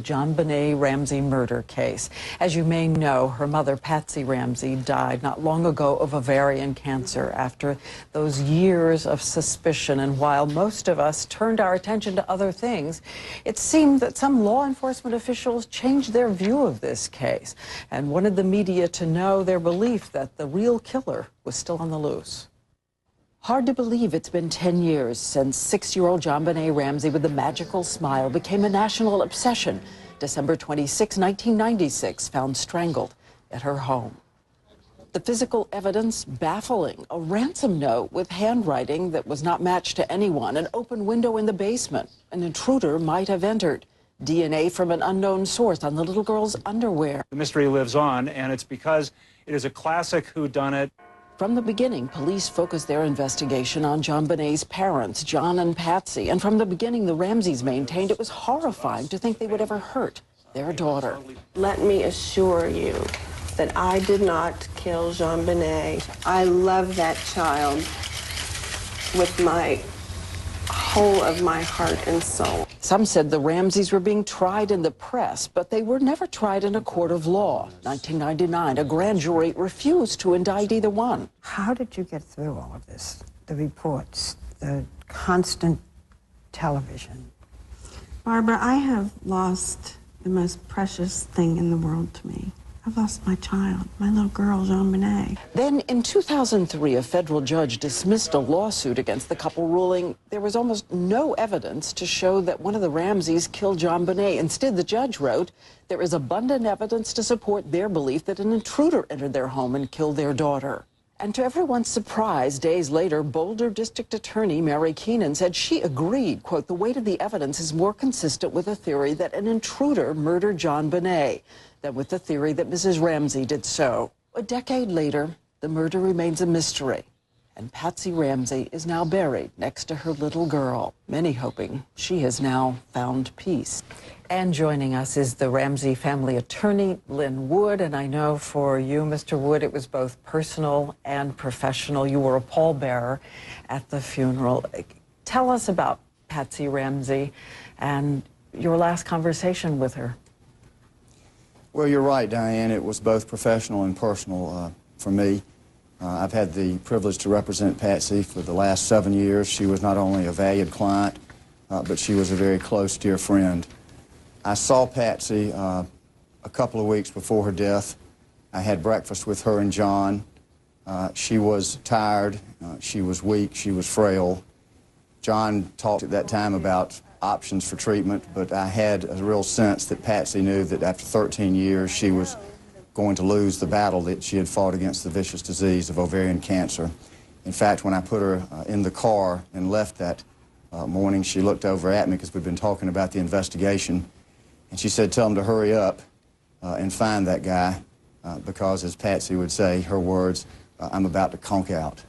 Jonbenet Ramsey murder case. As you may know, her mother, Patsy Ramsey, died not long ago of ovarian cancer after those years of suspicion. And while most of us turned our attention to other things, it seemed that some law enforcement officials changed their view of this case and wanted the media to know their belief that the real killer was still on the loose. Hard to believe it's been 10 years since 6-year-old Jonbenet Ramsey with the magical smile became a national obsession. December 26, 1996, found strangled at her home. The physical evidence baffling. A ransom note with handwriting that was not matched to anyone. An open window in the basement. An intruder might have entered. DNA from an unknown source on the little girl's underwear. The mystery lives on, and it's because it is a classic whodunit. From the beginning, police focused their investigation on Jonbenet's parents, John and Patsy. And from the beginning, the Ramseys maintained it was horrifying to think they would ever hurt their daughter. Let me assure you that I did not kill Jonbenet. I love that child with my whole of my heart and soul. Some said the Ramseys were being tried in the press, but they were never tried in a court of law. 1999, a grand jury refused to indict either one. How did you get through all of this? The reports, the constant television. Barbara, I have lost the most precious thing in the world to me. I've lost my child, my little girl, Jonbenet. Then in 2003, a federal judge dismissed a lawsuit against the couple, ruling there was almost no evidence to show that one of the Ramseys killed Jonbenet. Instead, the judge wrote, there is abundant evidence to support their belief that an intruder entered their home and killed their daughter. And to everyone's surprise, days later, Boulder District Attorney Mary Keenan said she agreed, quote, the weight of the evidence is more consistent with the theory that an intruder murdered Jonbenet than with the theory that Mrs. Ramsey did so. A decade later, the murder remains a mystery, and Patsy Ramsey is now buried next to her little girl, many hoping she has now found peace. And joining us is the Ramsey family attorney, Lynn Wood, and I know for you, Mr. Wood, it was both personal and professional. You were a pallbearer at the funeral. Tell us about Patsy Ramsey and your last conversation with her. Well, you're right, Diane. It was both professional and personal for me. I've had the privilege to represent Patsy for the last 7 years. She was not only a valued client, but she was a very close, dear friend. I saw Patsy a couple of weeks before her death. I had breakfast with her and John. She was tired, she was weak, she was frail. John talked at that time about options for treatment, but I had a real sense that Patsy knew that after 13 years she was going to lose the battle that she had fought against the vicious disease of ovarian cancer. In fact, when I put her in the car and left that morning, she looked over at me because we'd been talking about the investigation, and she said, tell him to hurry up and find that guy because, as Patsy would say, her words, I'm about to conk out.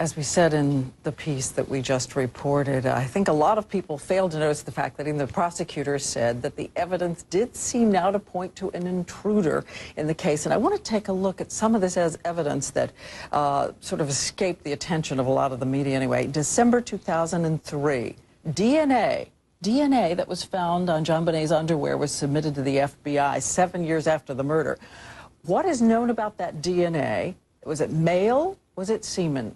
As we said in the piece that we just reported, I think a lot of people failed to notice the fact that even the prosecutor said that the evidence did seem now to point to an intruder in the case. And I want to take a look at some of this as evidence that sort of escaped the attention of a lot of the media anyway. December 2003, DNA that was found on Jonbenet's underwear was submitted to the FBI 7 years after the murder. What is known about that DNA? Was it male? Was it semen?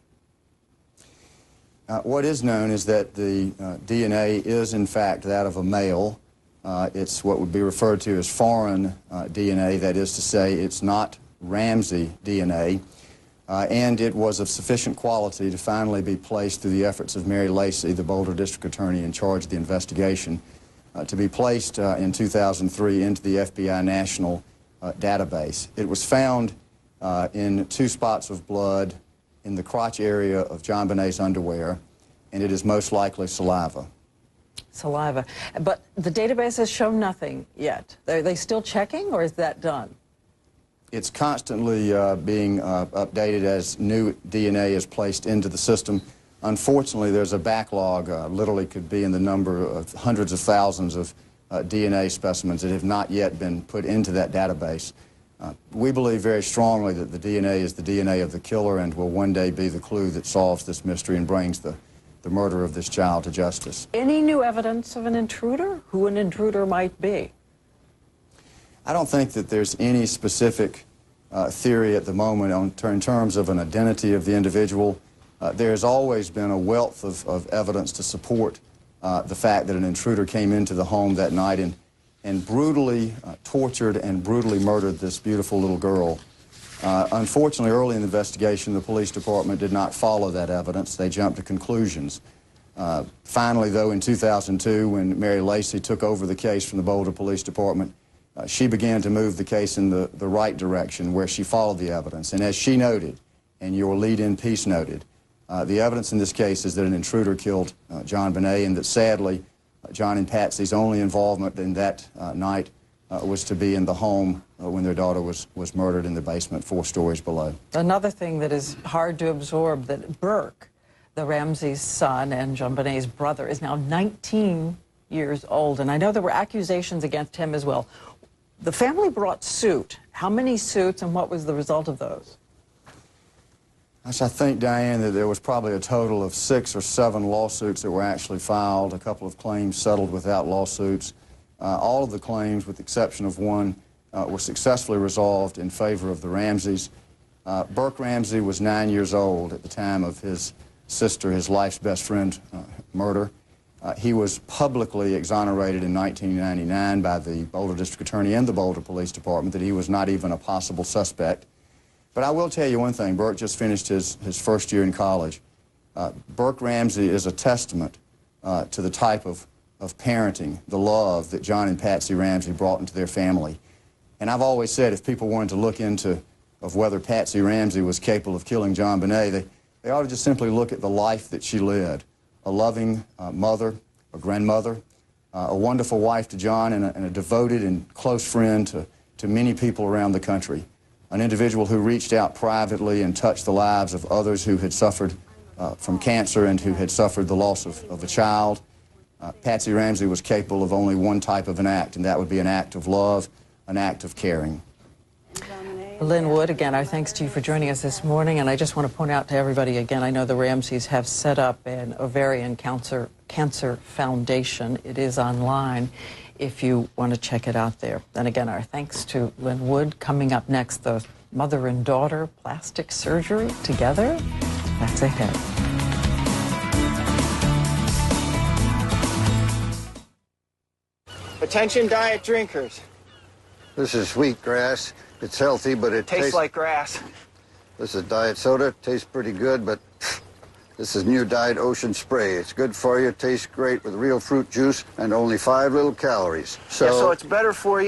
What is known is that the DNA is, in fact, that of a male. It's what would be referred to as foreign DNA, that is to say, it's not Ramsey DNA, and it was of sufficient quality to finally be placed through the efforts of Mary Lacey, the Boulder District Attorney in charge of the investigation, to be placed in 2003 into the FBI National Database. It was found in 2 spots of blood in the crotch area of Jonbenet's underwear, and it is most likely saliva. Saliva. But the database has shown nothing yet. Are they still checking, or is that done? It's constantly being updated as new DNA is placed into the system. Unfortunately, there's a backlog, literally could be in the number of hundreds of thousands of DNA specimens that have not yet been put into that database. We believe very strongly that the DNA is the DNA of the killer and will one day be the clue that solves this mystery and brings the the murder of this child to justice. Any new evidence of an intruder? Who an intruder might be? I don't think that there's any specific theory at the moment in terms of an identity of the individual. There's always been a wealth of evidence to support the fact that an intruder came into the home that night and brutally tortured and brutally murdered this beautiful little girl. Unfortunately, early in the investigation, the police department did not follow that evidence. They jumped to conclusions. Finally, though, in 2002, when Mary Lacey took over the case from the Boulder Police Department, she began to move the case in the right direction, where she followed the evidence. And as she noted, and your lead-in piece noted, the evidence in this case is that an intruder killed Jonbenet, and that sadly, John and Patsy's only involvement in that night was to be in the home when their daughter was murdered in the basement 4 stories below. Another thing that is hard to absorb, that Burke, the Ramsey's son and Jonbenet's brother, is now 19 years old. And I know there were accusations against him as well. The family brought suit. How many suits, and what was the result of those? I think, Diane, that there was probably a total of 6 or 7 lawsuits that were actually filed, a couple of claims settled without lawsuits. All of the claims, with the exception of one, were successfully resolved in favor of the Ramseys. Burke Ramsey was 9 years old at the time of his sister, his life's best friend, murder. He was publicly exonerated in 1999 by the Boulder District Attorney and the Boulder Police Department that he was not even a possible suspect. But I will tell you one thing. Burke just finished his first year in college. Burke Ramsey is a testament to the type of parenting, the love that John and Patsy Ramsey brought into their family. And I've always said if people wanted to look into whether Patsy Ramsey was capable of killing Jonbenet, they ought to just simply look at the life that she led. A loving mother, a grandmother, a wonderful wife to John, and a devoted and close friend to many people around the country. An individual who reached out privately and touched the lives of others who had suffered from cancer and who had suffered the loss of a child. Patsy Ramsey was capable of only one type of an act, and that would be an act of love, an act of caring. Lynn Wood, again, our thanks to you for joining us this morning. And I just want to point out to everybody again, I know the Ramseys have set up an ovarian cancer foundation. It is online if you want to check it out there. And again, our thanks to Lynn Wood. Coming up next, the mother and daughter plastic surgery together. That's ahead. Attention diet drinkers. This is wheatgrass. It's healthy, but it tastes like grass. This is diet soda. Tastes pretty good, but this is new Diet Ocean Spray. It's good for you. Tastes great with real fruit juice and only 5 little calories. So it's better for you.